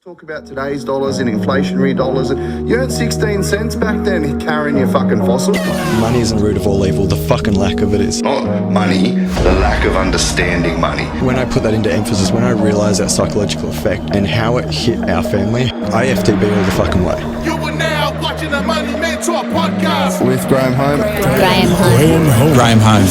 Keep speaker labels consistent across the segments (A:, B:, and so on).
A: Talk about today's dollars and inflationary dollars. You earned 16 cents back then carrying your fucking fossil.
B: Money isn't the root of all evil, the fucking lack of it is.
A: Not money, the lack of understanding money.
B: When I put that into emphasis, when I realised that psychological effect and how it hit our family, I FTB all the fucking way.
C: You are now watching the Money Mentor podcast
A: With Graham Home.
B: Graham Home.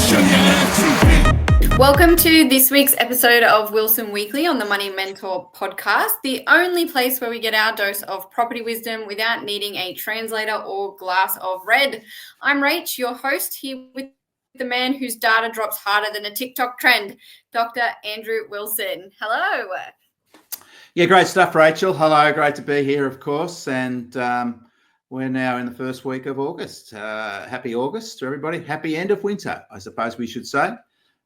D: Welcome to this week's episode of Wilson Weekly on the Money Mentor podcast, the only place where we get our dose of property wisdom without needing a translator or glass of red. I'm Rach, your host, here with the man whose data drops harder than a TikTok trend, Dr. Andrew Wilson. Hello.
E: Yeah, great stuff, Rachael. Hello, great to be here, of course. And we're now in the first week of August. Happy August to everybody. Happy end of winter, I suppose we should say.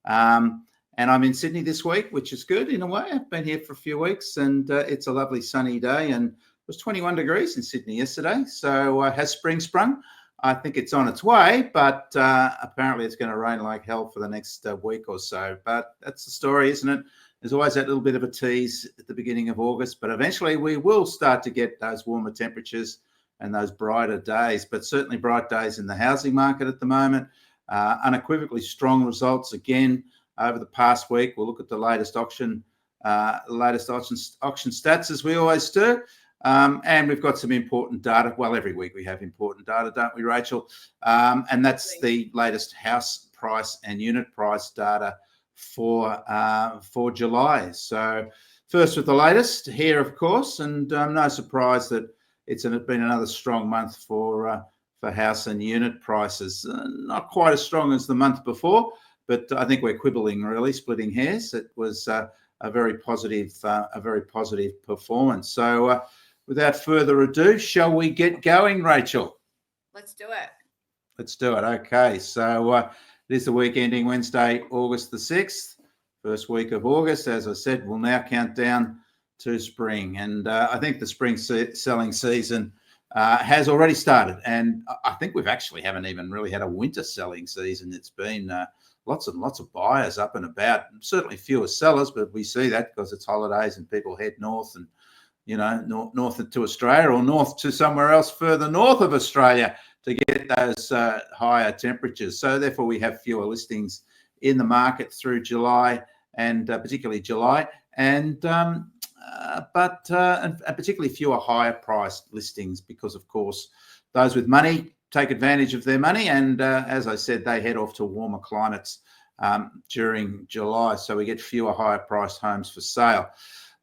E: And I'm in Sydney this week, which is good in a way. I've been here for a few weeks and it's a lovely sunny day, and it was 21 degrees in Sydney yesterday. So has spring sprung? I think it's on its way, but apparently it's going to rain like hell for the next week or so. But that's the story, isn't it? There's always that little bit of a tease at the beginning of August, but eventually we will start to get those warmer temperatures and those brighter days, but certainly bright days in the housing market at the moment. Unequivocally strong results again over the past week. We'll look at the latest auction stats as we always do, and we've got some important data. Well, every week we have important data, don't we, Rachael? And that's the latest house price and unit price data for July. So first with the latest here, of course, and no surprise that it's been another strong month for house and unit prices. Not quite as strong as the month before, but I think we're quibbling, really, splitting hairs. It was a very positive performance. So without further ado, shall we get going, Rachael?
D: Let's do it.
E: Let's do it. Okay. So it is the week ending Wednesday, August the 6th, first week of August. As I said, we'll now count down to spring. And I think the spring selling season has already started, and I think we've actually haven't even really had a winter selling season. It's been lots and lots of buyers up and about, certainly fewer sellers, but we see that because it's holidays and people head north and, you know, north to Australia or north to somewhere else further north of Australia to get those higher temperatures. So therefore we have fewer listings in the market through July and particularly July, and particularly fewer higher priced listings because, of course, those with money take advantage of their money, and as I said, they head off to warmer climates during July, so we get fewer higher priced homes for sale.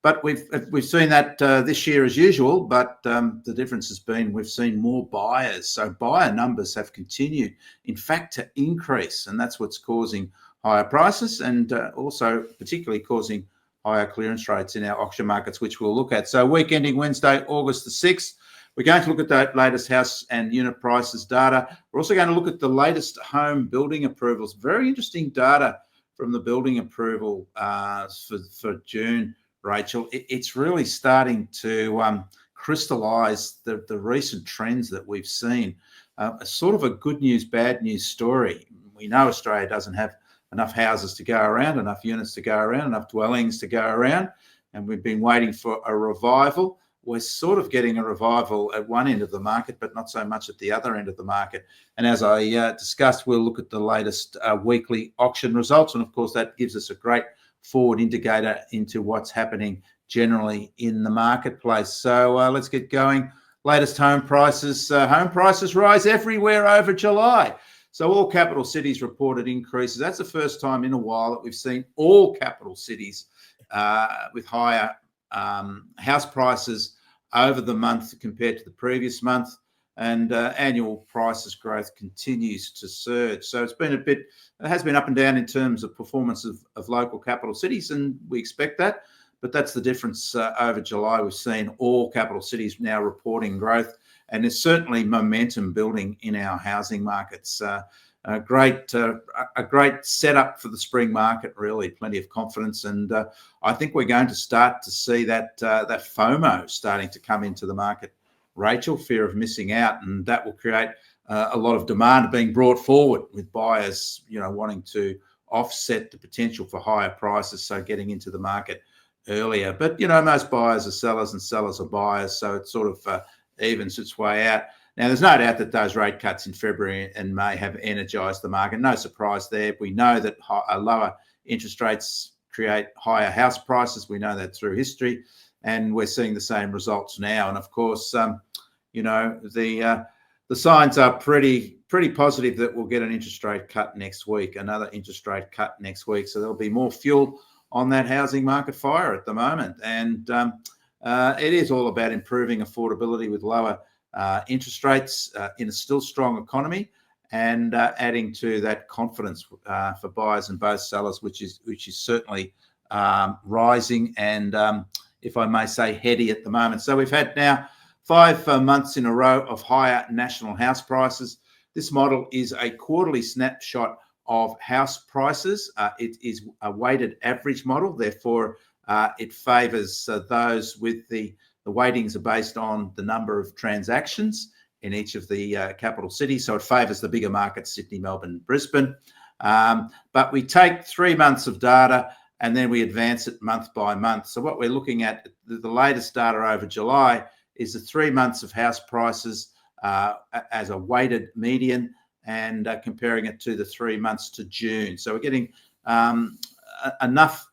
E: But we've seen that this year as usual, but the difference has been we've seen more buyers, so buyer numbers have continued, in fact, to increase, and that's what's causing higher prices and also particularly causing higher clearance rates in our auction markets, which we'll look at. So week ending Wednesday, August the 6th, we're going to look at that latest house and unit prices data. We're also going to look at the latest home building approvals. Very interesting data from the building approval for June, Rachael. It's really starting to crystallise the recent trends that we've seen. A sort of a good news, bad news story. We know Australia doesn't have enough houses to go around, enough units to go around, enough dwellings to go around, and we've been waiting for a revival. We're sort of getting a revival at one end of the market, but not so much at the other end of the market. And as I discussed, we'll look at the latest weekly auction results, and of course that gives us a great forward indicator into what's happening generally in the marketplace. So let's get going. Latest home prices. Home prices rise everywhere over July. So all capital cities reported increases. That's the first time in a while that we've seen all capital cities with higher house prices over the month compared to the previous month, and annual prices growth continues to surge. So it has been up and down in terms of performance of local capital cities, and we expect that. But that's the difference over July. We've seen all capital cities now reporting growth, and there's certainly momentum building in our housing markets. A great setup for the spring market, really, plenty of confidence. And I think we're going to start to see that FOMO starting to come into the market, Rachael, fear of missing out, and that will create a lot of demand being brought forward with buyers, wanting to offset the potential for higher prices, so getting into the market earlier. But, most buyers are sellers and sellers are buyers, so it sort of evens its way out. Now, there's no doubt that those rate cuts in February and May have energised the market. No surprise there. We know that lower interest rates create higher house prices. We know that through history, and we're seeing the same results now. And of course, the signs are pretty positive that we'll get an interest rate cut next week, another interest rate cut next week. So there'll be more fuel on that housing market fire at the moment. And it is all about improving affordability with lower interest rates in a still strong economy, and adding to that confidence for buyers and both sellers, which is certainly rising and, if I may say, heady at the moment. So we've had now 5 months in a row of higher national house prices. This model is a quarterly snapshot of house prices. It is a weighted average model, therefore it favours those with the weightings are based on the number of transactions in each of the capital cities. So it favours the bigger markets, Sydney, Melbourne, Brisbane. But we take 3 months of data and then we advance it month by month. So what we're looking at, the latest data over July, is the 3 months of house prices as a weighted median, and comparing it to the 3 months to June. So we're getting enough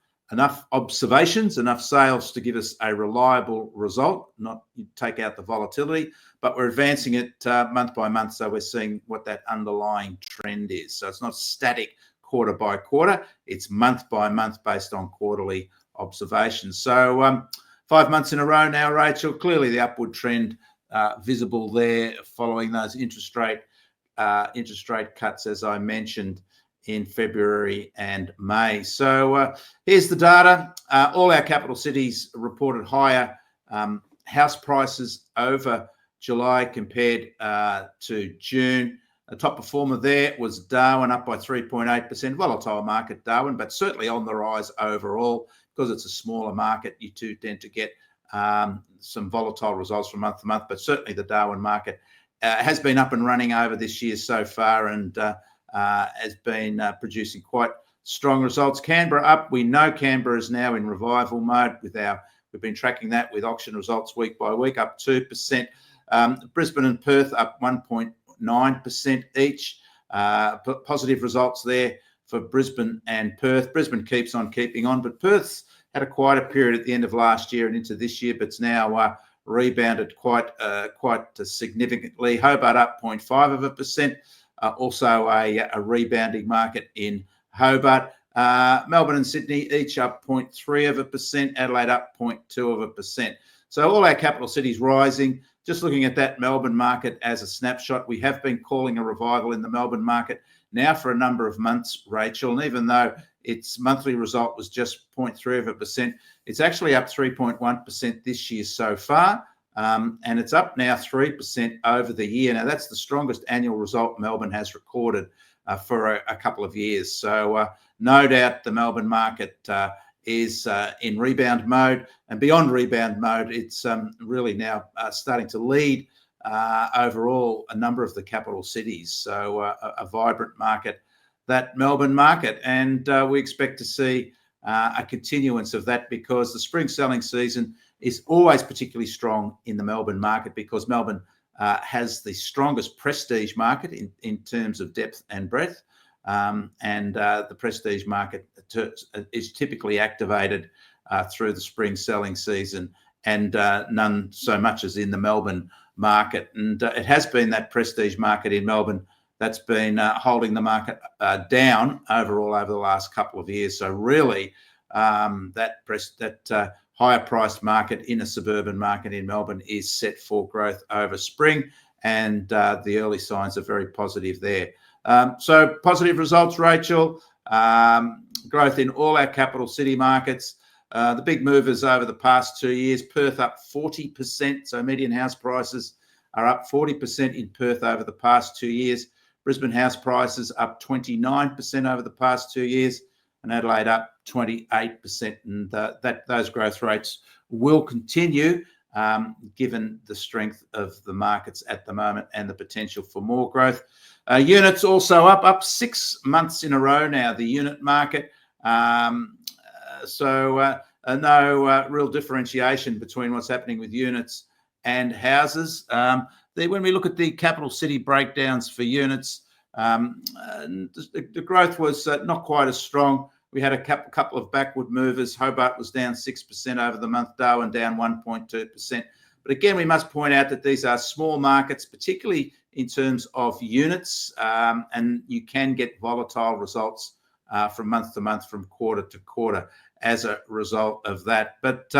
E: observations, enough sales to give us a reliable result, not take out the volatility, but we're advancing it month by month. So we're seeing what that underlying trend is. So it's not static quarter by quarter, it's month by month based on quarterly observations. So 5 months in a row now, Rachael, clearly the upward trend visible there following those interest rate cuts, as I mentioned, in February and May. So here's the data. All our capital cities reported higher house prices over July compared to June. The top performer there was Darwin, up by 3.8%. Volatile market, Darwin, but certainly on the rise overall. Because it's a smaller market, you too tend to get some volatile results from month to month. But certainly the Darwin market has been up and running over this year so far, and has been producing quite strong results. Canberra up. We know Canberra is now in revival mode. We've been tracking that with auction results week by week, up 2%. Brisbane and Perth up 1.9% each. Positive results there for Brisbane and Perth. Brisbane keeps on keeping on, but Perth's had a quieter period at the end of last year and into this year, but it's now rebounded quite significantly. Hobart up 0.5%. Also a rebounding market in Hobart. Melbourne and Sydney each up 0.3%. Adelaide up 0.2%. So all our capital cities rising. Just looking at that Melbourne market as a snapshot, we have been calling a revival in the Melbourne market now for a number of months, Rachael. And even though its monthly result was just 0.3%, it's actually up 3.1% this year so far. And it's up now 3% over the year. Now, that's the strongest annual result Melbourne has recorded for a couple of years. So no doubt the Melbourne market is in rebound mode. And beyond rebound mode, it's really now starting to lead overall a number of the capital cities. So a vibrant market, that Melbourne market. And we expect to see a continuance of that, because the spring selling season is always particularly strong in the Melbourne market, because Melbourne has the strongest prestige market in terms of depth and breadth. And the prestige market is typically activated through the spring selling season, and none so much as in the Melbourne market. And it has been that prestige market in Melbourne that's been holding the market down overall over the last couple of years. So really, that higher priced market in a suburban market in Melbourne is set for growth over spring, and the early signs are very positive there. So positive results, Rachael. Growth in all our capital city markets. The big movers over the past 2 years: Perth up 40%. So median house prices are up 40% in Perth over the past 2 years. Brisbane house prices up 29% over the past 2 years, and Adelaide up 28%. And those growth rates will continue given the strength of the markets at the moment and the potential for more growth. Units also up 6 months in a row now, the unit market. So no real differentiation between what's happening with units and houses. When we look at the capital city breakdowns for units, the growth was not quite as strong. We had a couple of backward movers. Hobart was down 6% over the month, Darwin down 1.2%. But again, we must point out that these are small markets, particularly in terms of units, and you can get volatile results from month to month, from quarter to quarter as a result of that. But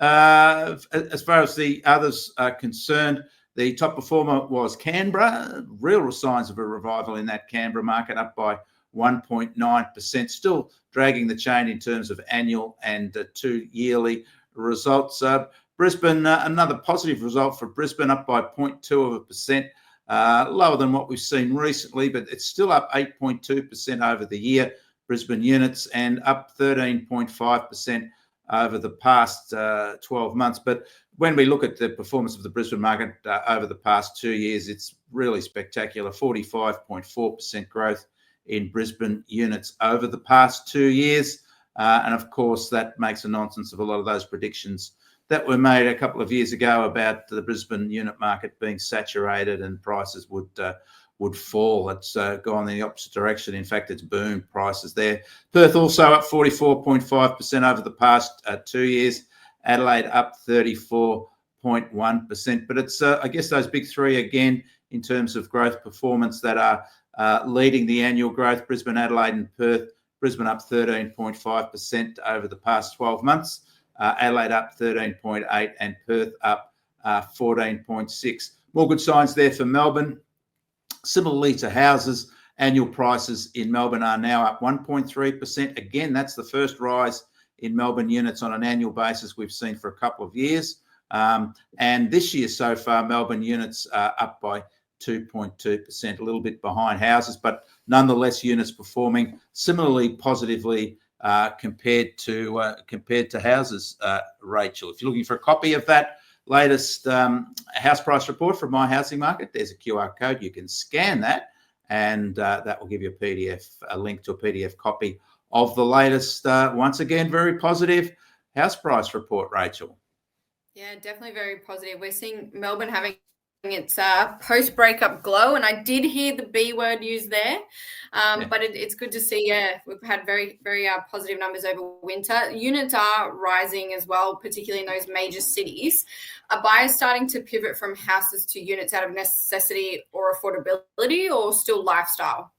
E: as far as the others are concerned, the top performer was Canberra. Real signs of a revival in that Canberra market, up by 1.9%, still dragging the chain in terms of annual and 2 yearly results. Brisbane, another positive result for Brisbane, up by 0.2%, lower than what we've seen recently, but it's still up 8.2% over the year, Brisbane units, and up 13.5% over the past 12 months. But when we look at the performance of the Brisbane market over the past 2 years, it's really spectacular, 45.4% growth in Brisbane units over the past 2 years. And of course, that makes a nonsense of a lot of those predictions that were made a couple of years ago about the Brisbane unit market being saturated and prices would fall. It's gone in the opposite direction. In fact, it's boomed prices there. Perth also up 44.5% over the past 2 years. Adelaide up 34.1%. But it's, I guess, those big three again in terms of growth performance that are leading the annual growth: Brisbane, Adelaide, and Perth. Brisbane up 13.5% over the past 12 months. Adelaide up 13.8% and Perth up 14.6%. More good signs there for Melbourne. Similarly to houses, annual prices in Melbourne are now up 1.3%. Again, that's the first rise in Melbourne units on an annual basis we've seen for a couple of years. And this year so far, Melbourne units are up by 2.2%, a little bit behind houses, but nonetheless, units performing similarly positively compared to houses. Rachael, if you're looking for a copy of that latest house price report from My Housing Market, there's a QR code. You can scan that, and that will give you a link to a PDF copy of the latest, once again, very positive house price report, Rachael.
D: Yeah, definitely very positive. We're seeing Melbourne having its post-breakup glow, and I did hear the B word used there, but it's good to see. Yeah, we've had very, very positive numbers over winter. Units are rising as well, particularly in those major cities. Are buyers starting to pivot from houses to units out of necessity or affordability, or still lifestyle?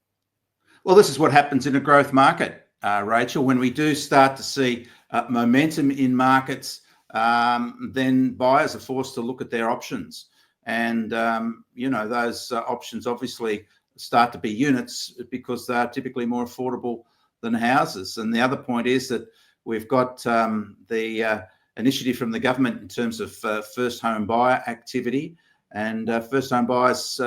E: Well, this is what happens in a growth market, Rachael. When we do start to see momentum in markets, then buyers are forced to look at their options. And, those options obviously start to be units because they're typically more affordable than houses. And the other point is that we've got the initiative from the government in terms of first home buyer activity. And first home buyers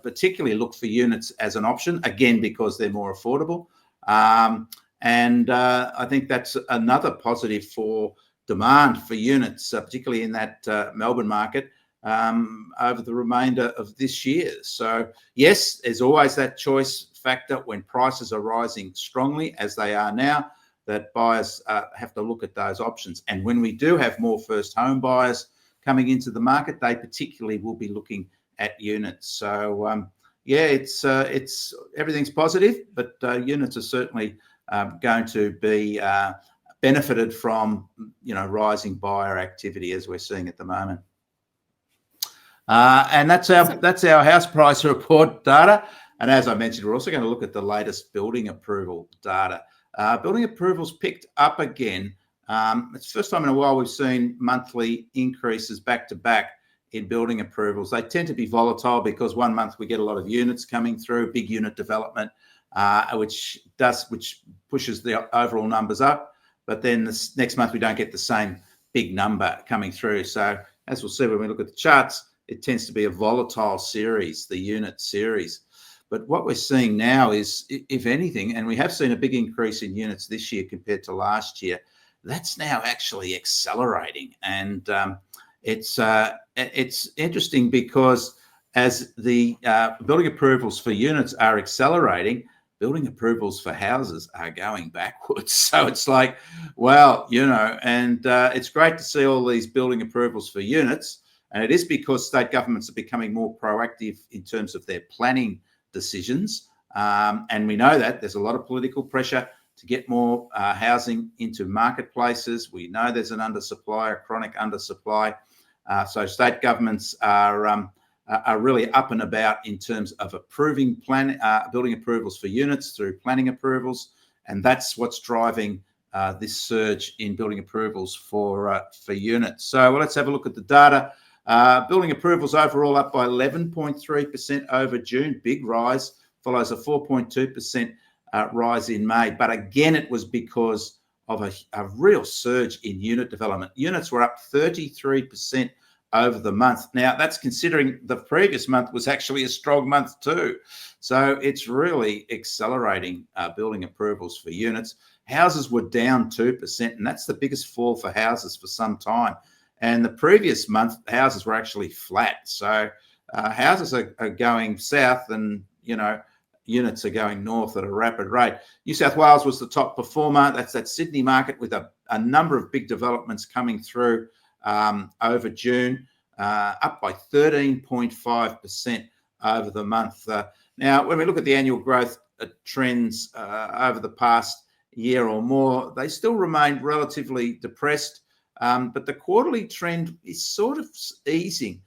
E: particularly look for units as an option, again, because they're more affordable. And I think that's another positive for demand for units, particularly in that Melbourne market, over the remainder of this year. So yes, there's always that choice factor when prices are rising strongly, as they are now, that buyers have to look at those options. And when we do have more first home buyers coming into the market, they particularly will be looking at units. So it's everything's positive, but units are certainly going to be benefited from rising buyer activity as we're seeing at the moment. And that's our house price report data. And as I mentioned, we're also going to look at the latest building approval data. Building approvals picked up again. It's the first time in a while we've seen monthly increases back to back in building approvals. They tend to be volatile because one month we get a lot of units coming through, big unit development, which pushes the overall numbers up. But then this next month we don't get the same big number coming through. So as we'll see when we look at the charts, it tends to be a volatile series, the unit series. But what we're seeing now is, if anything, and we have seen a big increase in units this year compared to last year, that's now actually accelerating. And it's interesting because as the building approvals for units are accelerating, building approvals for houses are going backwards. So it's like, well, and it's great to see all these building approvals for units. And it is because state governments are becoming more proactive in terms of their planning decisions. And we know that there's a lot of political pressure to get more housing into marketplaces. We know there's an undersupply, a chronic undersupply. So state governments are really up and about in terms of approving building approvals for units through planning approvals. And that's what's driving this surge in building approvals for units. So let's have a look at the data. Building approvals overall up by 11.3% over June, big rise, follows a 4.2% rise in May. But again, it was because of a real surge in unit development. Units were up 33% over the month. Now, that's considering the previous month was actually a strong month too. So it's really accelerating building approvals for units. Houses were down 2%, and that's the biggest fall for houses for some time. And the previous month, houses were actually flat. So houses are going south and, units are going north at a rapid rate. New South Wales was the top performer. That's that Sydney market with a number of big developments coming through over June, up by 13.5% over the month. Now, when we look at the annual growth trends over the past year or more, they still remain relatively depressed, but the quarterly trend is sort of easing.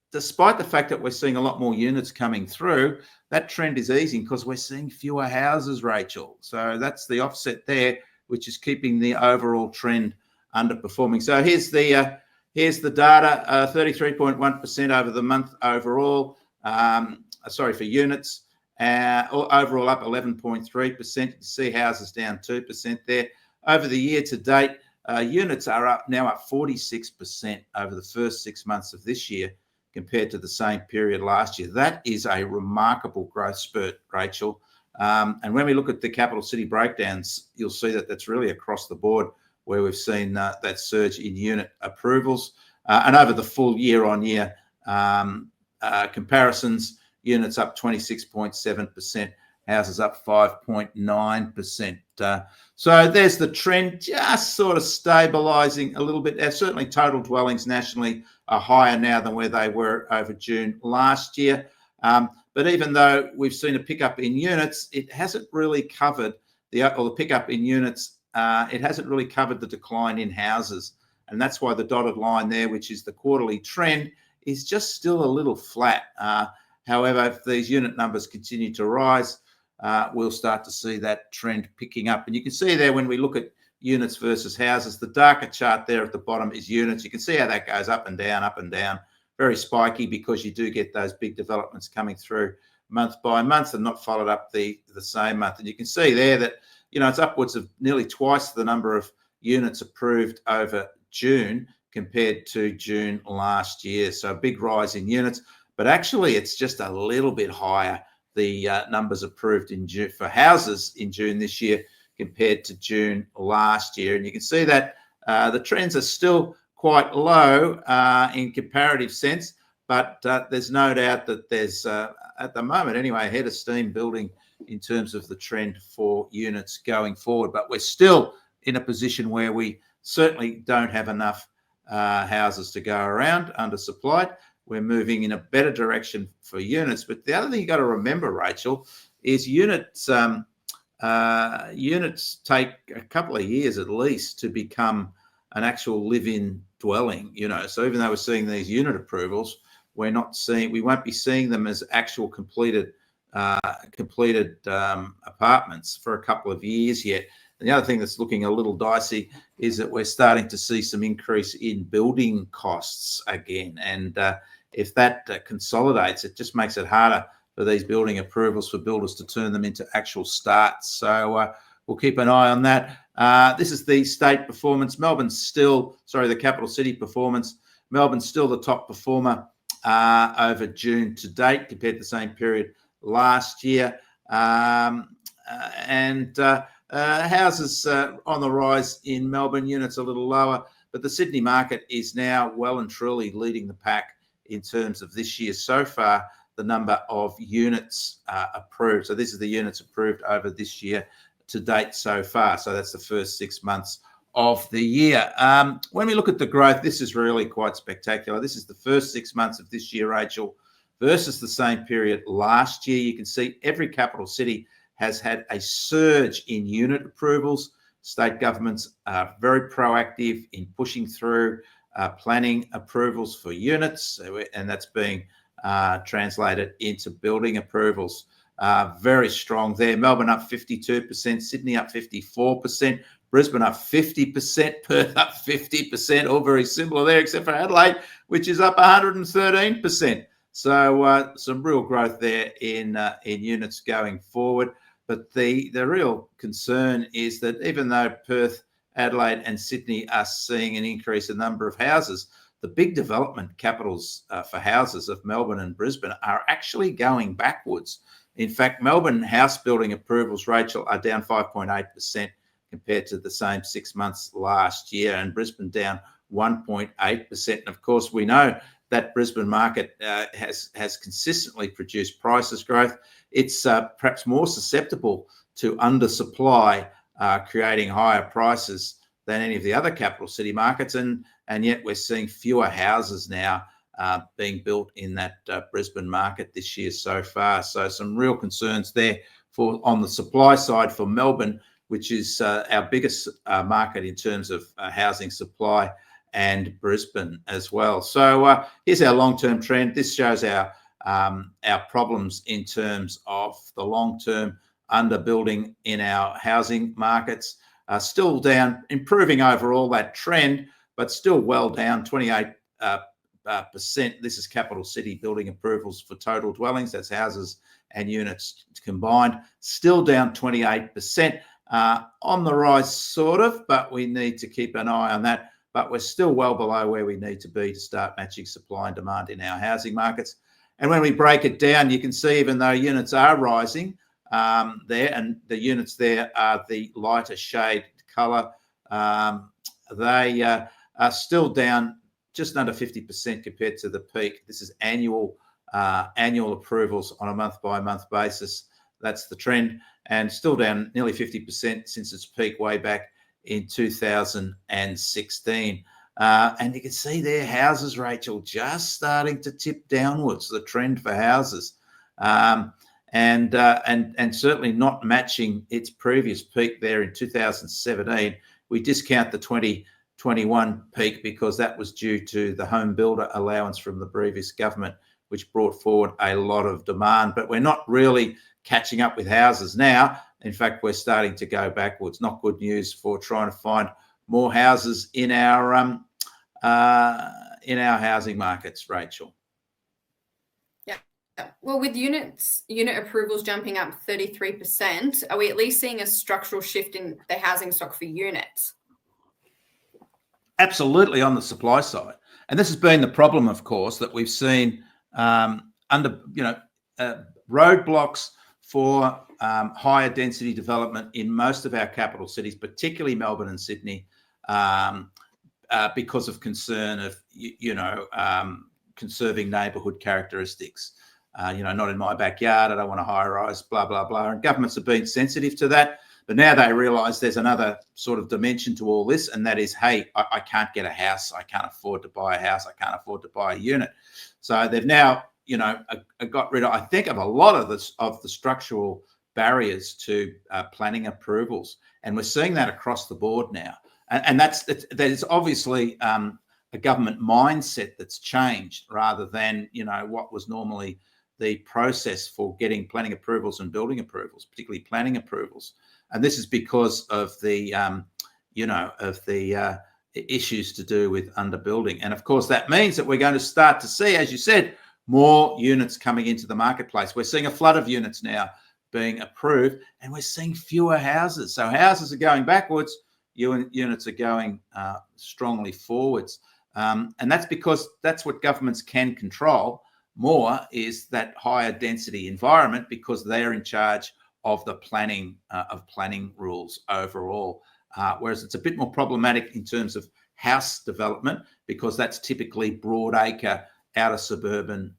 E: Despite the fact that we're seeing a lot more units coming through, that trend is easing because we're seeing fewer houses, Rachael. So that's the offset there, which is keeping the overall trend underperforming. So here's the data, 33.1% over the month overall. For units, overall up 11.3%. You can see houses down 2% there. Over the year to date, units are now up 46% over the first 6 months of this year compared to the same period last year. That is a remarkable growth spurt, Rachael. And when we look at the capital city breakdowns, you'll see that that's really across the board where we've seen that surge in unit approvals. And over the full year-on-year comparisons, units up 26.7%, houses up 5.9%. So there's the trend just sort of stabilising a little bit. Certainly total dwellings nationally are higher now than where they were over June last year. But even though we've seen a pickup in units, it hasn't really covered the pickup in units. It hasn't really covered the decline in houses. And that's why the dotted line there, which is the quarterly trend, is just still a little flat. However, if these unit numbers continue to rise, we'll start to see that trend picking up. And you can see there when we look at units versus houses, the darker chart there at the bottom is units. You can see how that goes up and down, very spiky because you do get those big developments coming through month by month and not followed up the same month. And you can see there that, it's upwards of nearly twice the number of units approved over June compared to June last year. So a big rise in units, but actually it's just a little bit higher, the numbers approved in June for houses in June this year compared to June last year. And you can see that the trends are still quite low in comparative sense, but there's no doubt that there's, at the moment anyway, a head of steam building in terms of the trend for units going forward. But we're still in a position where we certainly don't have enough houses to go around, undersupplied. We're moving in a better direction for units. But the other thing you got to remember, Rachael, is units take a couple of years at least to become an actual live-in dwelling. So even though we're seeing these unit approvals, we won't be seeing them as actual completed apartments for a couple of years yet. And the other thing that's looking a little dicey is that we're starting to see some increase in building costs again. And if that consolidates, it just makes it harder for these building approvals for builders to turn them into actual starts. So we'll keep an eye on that. This is the state performance. The capital city performance. Melbourne's still the top performer over June to date compared to the same period last year. Houses on the rise in Melbourne, units a little lower, but the Sydney market is now well and truly leading the pack in terms of this year so far. the number of units approved. So this is the units approved over this year to date so far. So that's the first 6 months of the year. When we look at the growth, this is really quite spectacular. This is the first 6 months of this year, Rachael, versus the same period last year. You can see every capital city has had a surge in unit approvals. State governments are very proactive in pushing through planning approvals for units, and that's being translated into building approvals. Very strong there. Melbourne up 52%, Sydney up 54%, Brisbane up 50%, Perth up 50%, all very similar there, except for Adelaide, which is up 113%. So some real growth there in units going forward. But the real concern is that even though Perth, Adelaide and Sydney are seeing an increase in number of houses, the big development capitals for houses of Melbourne and Brisbane are actually going backwards. In fact, Melbourne house building approvals, Rachael, are down 5.8% compared to the same 6 months last year, and Brisbane down 1.8%. And of course, we know that Brisbane market has consistently produced prices growth. It's perhaps more susceptible to undersupply, creating higher prices than any of the other capital city markets, and yet we're seeing fewer houses now being built in that Brisbane market this year so far. So some real concerns there on the supply side for Melbourne, which is our biggest market in terms of housing supply, and Brisbane as well. So here's our long-term trend. This shows our problems in terms of the long-term underbuilding in our housing markets. Still down, improving overall that trend, but still well down, 28%. This is capital city building approvals for total dwellings. That's houses and units combined. Still down 28%. On the rise, sort of, but we need to keep an eye on that. But we're still well below where we need to be to start matching supply and demand in our housing markets. And when we break it down, you can see even though units are rising there, and the units there are the lighter shade colour, they are still down just under 50% compared to the peak. This is annual approvals on a month-by-month basis. That's the trend, and still down nearly 50% since its peak way back in 2016. And you can see there houses, Rachael, just starting to tip downwards, the trend for houses, and certainly not matching its previous peak there in 2017. We discount the 2021 peak because that was due to the home builder allowance from the previous government, which brought forward a lot of demand. But we're not really catching up with houses now. In fact, we're starting to go backwards. Not good news for trying to find more houses in our housing markets, Rachael.
D: Yeah. Well, with unit approvals jumping up 33%, are we at least seeing a structural shift in the housing stock for units?
E: Absolutely, on the supply side. And this has been the problem, of course, that we've seen roadblocks for higher density development in most of our capital cities, particularly Melbourne and Sydney, because of concern of, conserving neighbourhood characteristics. Not in my backyard, I don't want a high rise, blah, blah, blah. And governments have been sensitive to that. But now they realise there's another sort of dimension to all this, and that is, hey, I can't get a house. I can't afford to buy a house. I can't afford to buy a unit. So they've now, got rid of, I think, of a lot of the structural barriers to planning approvals. And we're seeing that across the board now. And there's obviously a government mindset that's changed rather than, what was normally the process for getting planning approvals and building approvals, particularly planning approvals. And this is because of the, issues to do with underbuilding. And of course, that means that we're going to start to see, as you said, more units coming into the marketplace. We're seeing a flood of units now being approved, and we're seeing fewer houses. So houses are going backwards, units are going strongly forwards. And that's because that's what governments can control more, is that higher density environment, because they're in charge of the planning rules overall. Whereas it's a bit more problematic in terms of house development, because that's typically broad acre outer suburban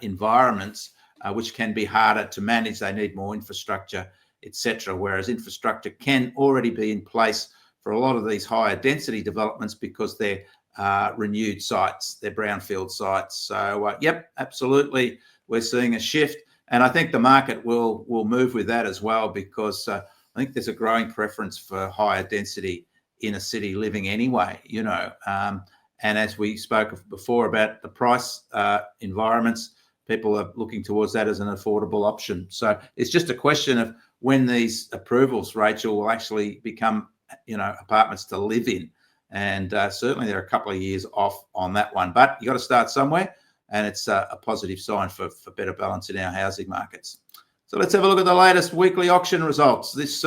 E: environments, which can be harder to manage. They need more infrastructure, etc. Whereas infrastructure can already be in place for a lot of these higher density developments because they're renewed sites, they're brownfield sites. So, yep, absolutely, we're seeing a shift. And I think the market will move with that as well, because I think there's a growing preference for higher density inner city living anyway, and as we spoke before about the price environments, people are looking towards that as an affordable option. So it's just a question of when these approvals, Rachael, will actually become, apartments to live in. And certainly they're a couple of years off on that one. But you got to start somewhere, and it's a positive sign for better balance in our housing markets. So let's have a look at the latest weekly auction results. This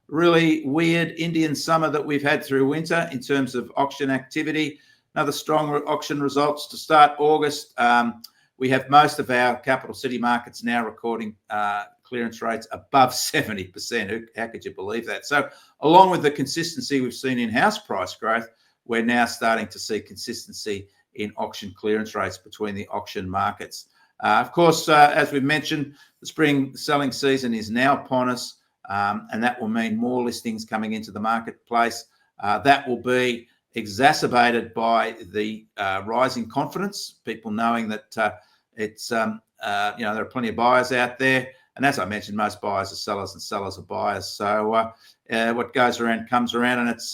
E: really weird Indian summer that we've had through winter in terms of auction activity. Another strong auction results to start August. We have most of our capital city markets now recording clearance rates above 70%. How could you believe that? So along with the consistency we've seen in house price growth, we're now starting to see consistency in auction clearance rates between the auction markets. Of course, as we've mentioned, the spring selling season is now upon us, and that will mean more listings coming into the marketplace. That will be exacerbated by the rising confidence, people knowing that there are plenty of buyers out there. And as I mentioned, most buyers are sellers and sellers are buyers. So what goes around comes around, and it's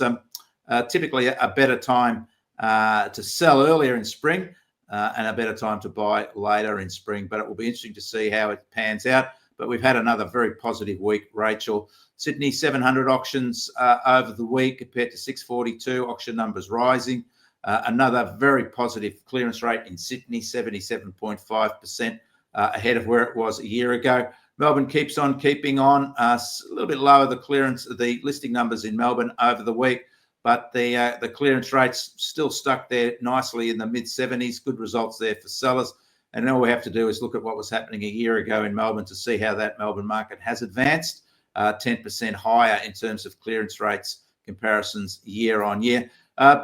E: typically a better time to sell earlier in spring and a better time to buy later in spring. But it will be interesting to see how it pans out. But we've had another very positive week, Rachael. Sydney, 700 auctions over the week compared to 642, auction numbers rising. Another very positive clearance rate in Sydney, 77.5%, ahead of where it was a year ago. Melbourne keeps on keeping on, a little bit lower the listing numbers in Melbourne over the week, but the clearance rates still stuck there nicely in the mid-70s. Good results there for sellers. And all we have to do is look at what was happening a year ago in Melbourne to see how that Melbourne market has advanced, 10% higher in terms of clearance rates comparisons year on year.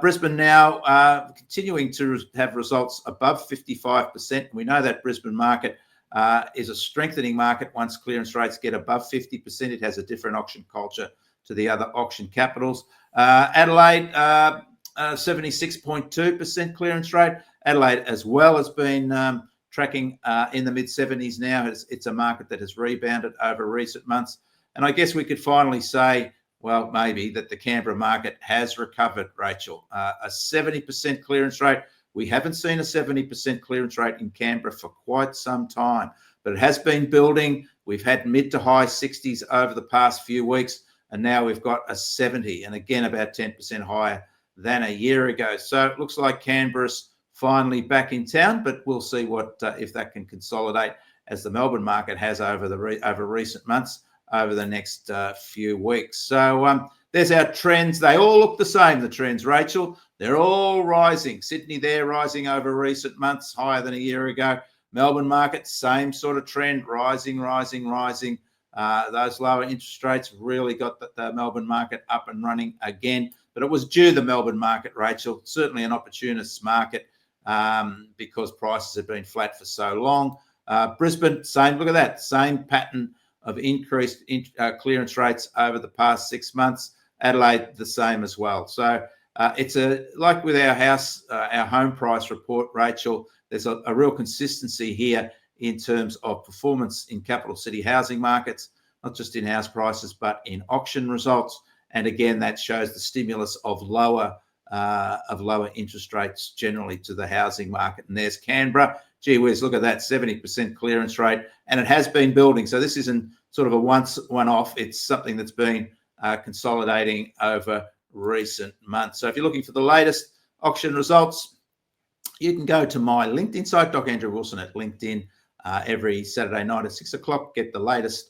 E: Brisbane now continuing to have results above 55%. We know that Brisbane market is a strengthening market. Once clearance rates get above 50%, it has a different auction culture to the other auction capitals. Adelaide, 76.2% clearance rate. Adelaide as well has been tracking in the mid-70s now. It's a market that has rebounded over recent months. And I guess we could finally say, well, maybe that the Canberra market has recovered, Rachael. A 70% clearance rate. We haven't seen a 70% clearance rate in Canberra for quite some time, but it has been building. We've had mid to high 60s over the past few weeks, and now we've got a 70, and again, about 10% higher than a year ago. So it looks like Canberra's finally back in town, but we'll see what if that can consolidate as the Melbourne market has over recent months over the next few weeks. So there's our trends. They all look the same, the trends, Rachael. They're all rising. Sydney there rising over recent months, higher than a year ago. Melbourne market, same sort of trend, rising. Those lower interest rates really got the Melbourne market up and running again. But it was due the Melbourne market, Rachael. Certainly an opportunist market because prices have been flat for so long. Brisbane, same. Look at that. Same pattern of increased clearance rates over the past 6 months. Adelaide, the same as well. So it's like with our home price report, Rachael, there's a real consistency here in terms of performance in capital city housing markets, not just in house prices, but in auction results. And again, that shows the stimulus of lower interest rates generally to the housing market. And there's Canberra. Gee whiz, look at that, 70% clearance rate. And it has been building. So this isn't sort of a one-off. It's something that's been consolidating over recent months. So if you're looking for the latest auction results, you can go to my LinkedIn site, Doc Andrew Wilson at LinkedIn, every Saturday night at 6 o'clock, get the latest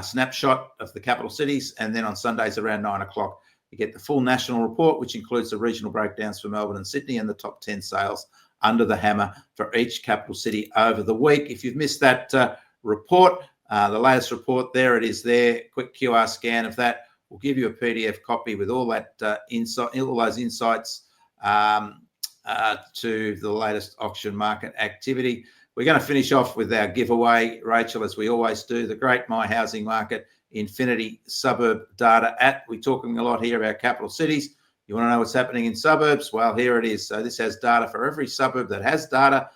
E: snapshot of the capital cities. And then on Sundays around 9 o'clock, you get the full national report, which includes the regional breakdowns for Melbourne and Sydney and the top 10 sales under the hammer for each capital city over the week. If you've missed that report, the latest report, there it is there. Quick QR scan of that will give you a PDF copy with all that all those insights to the latest auction market activity. we're going to finish off with our giveaway, Rachel, as we always do, the Great My Housing Market Infinity Suburb Data app. We're talking a lot here about capital cities. You want to know what's happening in suburbs? Well, here it is. So this has data for every suburb that has data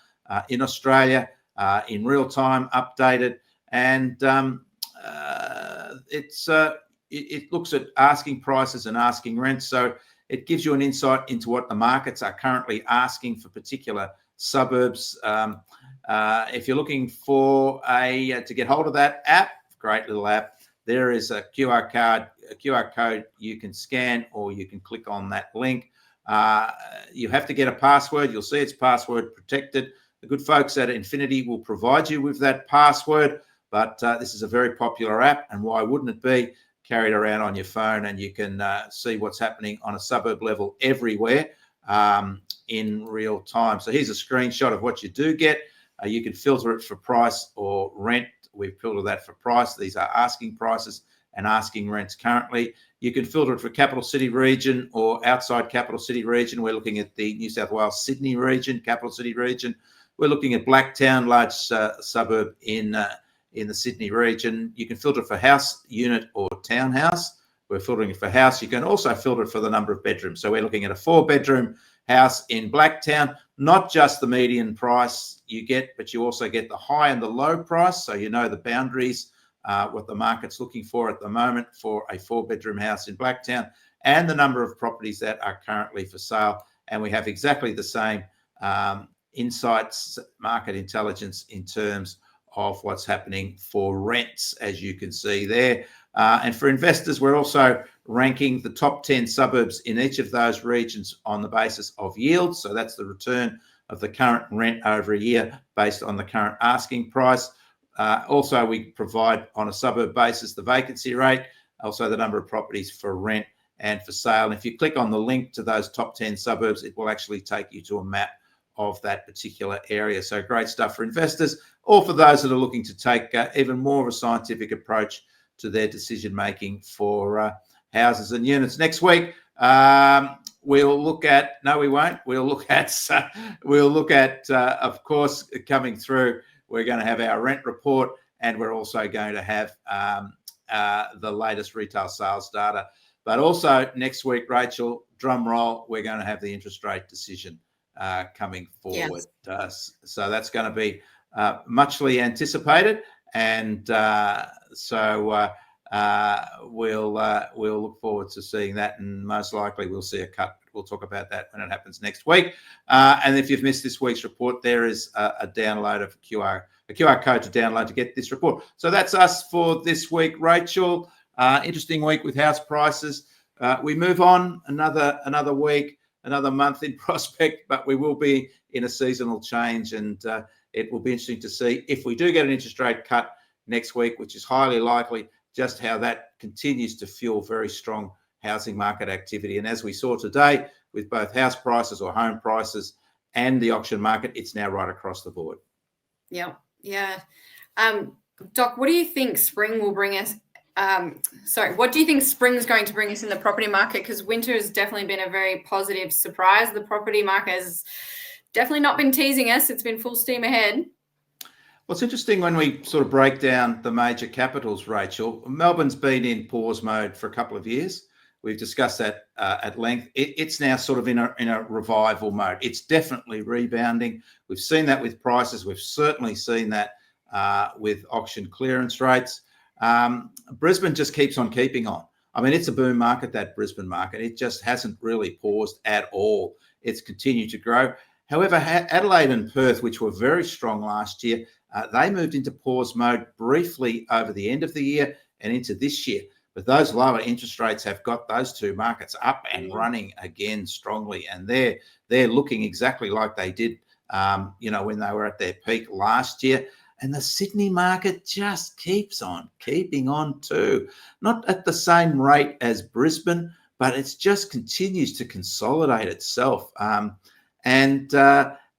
E: in Australia in real time, updated, and it looks at asking prices and asking rents. So it gives you an insight into what the markets are currently asking for particular suburbs. If you're looking for to get hold of that app, great little app, there is a QR code you can scan, or you can click on that link. You have to get a password. You'll see it's password protected. The good folks at Infinity will provide you with that password, but this is a very popular app, and why wouldn't it be? Carried around on your phone, and you can see what's happening on a suburb level everywhere in real time. So here's a screenshot of what you do get. You can filter it for price or rent. We've filtered that for price. These are asking prices and asking rents currently. You can filter it for capital city region or outside capital city region. We're looking at the New South Wales Sydney region, capital city region. We're looking at Blacktown, large suburb in the Sydney region. You can filter for house, unit, or townhouse. We're filtering it for house. You can also filter it for the number of bedrooms. So we're looking at a 4-bedroom house in Blacktown, not just the median price you get, but you also get the high and the low price. So you know the boundaries, what the market's looking for at the moment for a 4-bedroom house in Blacktown, and the number of properties that are currently for sale. And we have exactly the same insights, market intelligence in terms of what's happening for rents, as you can see there. And for investors, we're also ranking the top 10 suburbs in each of those regions on the basis of yield. So that's the return of the current rent over a year based on the current asking price. Also, we provide on a suburb basis the vacancy rate, also the number of properties for rent and for sale. And if you click on the link to those top 10 suburbs, it will actually take you to a map of that particular area. So great stuff for investors, or for those that are looking to take even more of a scientific approach to their decision making for houses and units. Next week, we'll look at, no, we won't. We'll look at, of course, coming through, we're going to have our rent report, and we're also going to have the latest retail sales data. But also next week, Rachel, drum roll, we're going to have the interest rate decision coming forward. Yes. So that's going to be muchly anticipated, and so we'll look forward to seeing that, and most likely we'll see a cut. We'll talk about that when it happens next week. And if you've missed this week's report, there is a download of a QR code to download to get this report. So that's us for this week, Rachel. Interesting week with house prices. We move on another week, another month in prospect, but we will be in a seasonal change, and it will be interesting to see if we do get an interest rate cut next week, which is highly likely, just how that continues to fuel very strong housing market activity. And as we saw today with both house prices or home prices and the auction market, it's now right across the board.
D: Yeah. Doc, what do you think spring will bring us? What do you think spring's going to bring us in the property market? Because winter has definitely been a very positive surprise. The property market has definitely not been teasing us. It's been full steam ahead.
E: Well, it's interesting when we sort of break down the major capitals, Rachel. Melbourne's been in pause mode for a couple of years. We've discussed that at length. It's now sort of in a revival mode. It's definitely rebounding. We've seen that with prices. We've certainly seen that with auction clearance rates. Brisbane just keeps on keeping on. I mean, it's a boom market, that Brisbane market. It just hasn't really paused at all. It's continued to grow. However, Adelaide and Perth, which were very strong last year, they moved into pause mode briefly over the end of the year and into this year. But those lower interest rates have got those two markets up and running again strongly. And they're looking exactly like they did, when they were at their peak last year. And the Sydney market just keeps on keeping on too. Not at the same rate as Brisbane, but it just continues to consolidate itself.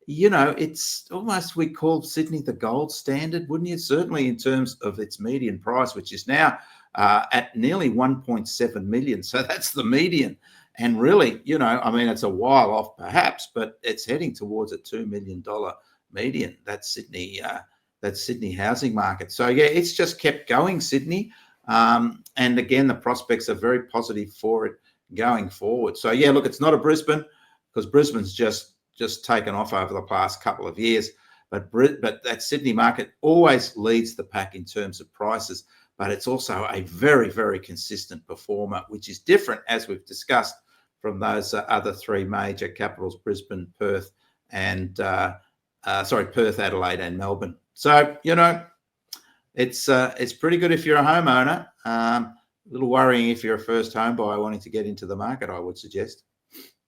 E: It's almost, we call Sydney the gold standard, wouldn't you? Certainly in terms of its median price, which is now at nearly 1.7 million. So that's the median. And really, it's a while off perhaps, but it's heading towards a $2 million median. That's Sydney housing market. So yeah, it's just kept going, Sydney. And again, the prospects are very positive for it going forward. So yeah, look, it's not a Brisbane, because Brisbane's just taken off over the past couple of years. But that Sydney market always leads the pack in terms of prices, but it's also a very, very consistent performer, which is different, as we've discussed, from those other three major capitals, Brisbane, Perth, and Perth, Adelaide, and Melbourne. So, it's pretty good if you're a homeowner. A little worrying if you're a first home buyer wanting to get into the market, I would suggest.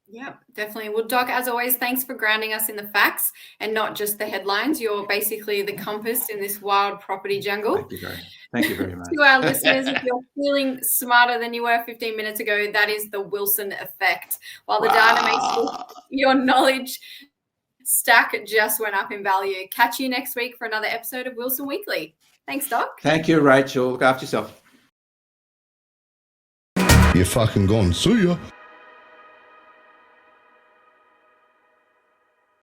D: Yeah, definitely. Well, Doc, as always, thanks for grounding us in the facts and not just the headlines. You're basically the compass in this wild property jungle.
E: Thank you very much.
D: To our listeners, if you're feeling smarter than you were 15 minutes ago, that is the Wilson effect. While the data makes your knowledge stack just went up in value. Catch you next week for another episode of Wilson Weekly. Thanks, Doc.
E: Thank you, Rachel. Look after yourself.
A: You're fucking gone. See ya.